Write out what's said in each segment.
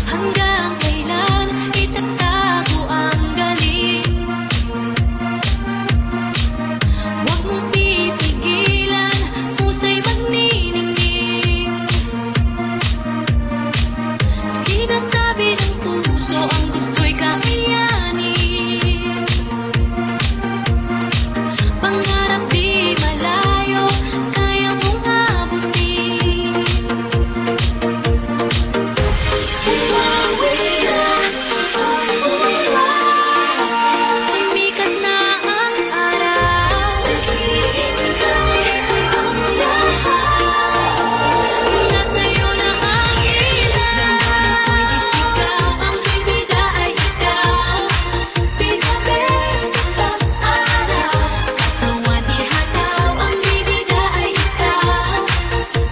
Hanggang kailan itatago ang galing? Huwag mong pipigilan, husay magniningning. Sinasabi ng puso ang gusto'y kakayanin. Pangarap di malayo, kaya mong abutin. Umawi na ang buwan, sumikat na ang araw. Naghihintay ang lahat, nasa'yo na ang ilan. Damdamin ko'y isigaw, ang bibida ay ikaw. Pinabes at araw, katawan ihataw, ang bibida ay ikaw.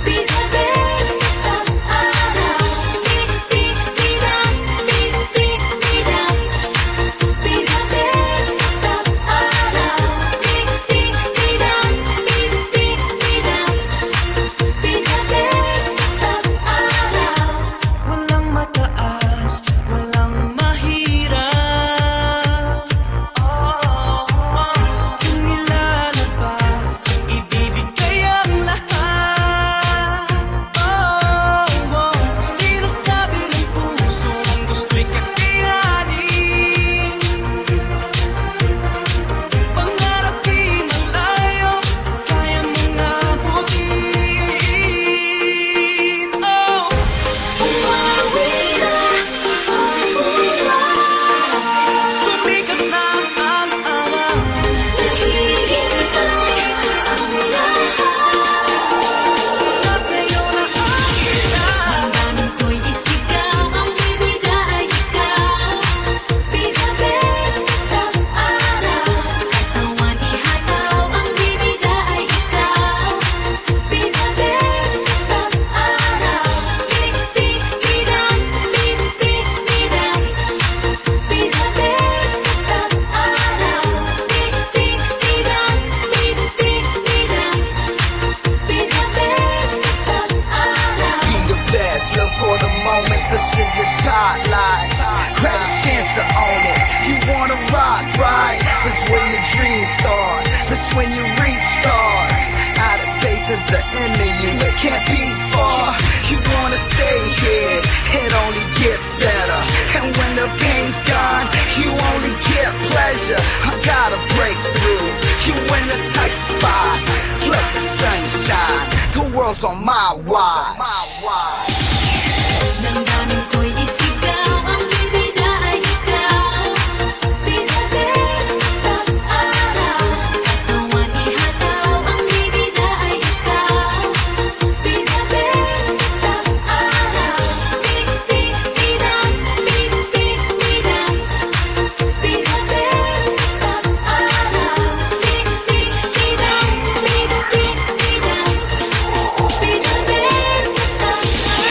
Pinabes at araw, pipipidang, pipipidang. Pinabes at araw, pipipidang, pipipidang. Pinabes at araw. Walang mataas, walang mahirap. Kung nilalabas, ibibigay ang lahat. Sinasabi ng puso ang gusto'y kakayanin. Pangarap di malayo, kaya mong abutin. Umawi na ang buwan, Sumikat na ang araw. naghihintay ang lahat. Nasa'yo na ang ilan. Damdamin ko'y isigaw, ang bibida ay ikaw. Pinabes at araw, katawan ihataw, ang bibida ay ikaw. Pinabes at araw, pipipidang, pipipidang. Pinabes at araw, pipipidang, pipipidang. Pinabes at araw. Be the best, live for the moment, this is your spotlight. Grab a chance to own it, you wanna rock, right? This is when your dreams start, this is when you reach stars. Outer space is the end of you, it can't be far. You wanna stay here, it only gets better. And when the pain's gone, you only get pleasure. I gotta break through, you in a tight spot. Let the sun shine, the world's on my watch. Damdamin ko'y isigaw, ang bibida ay ikaw. Pinabes at araw, katawan ihataw, ang bibida ay ikaw. Pinabes at araw, pipipidang, pipipidang. Pinabes at araw, pipipidang, pipipidang. Pinabes at araw.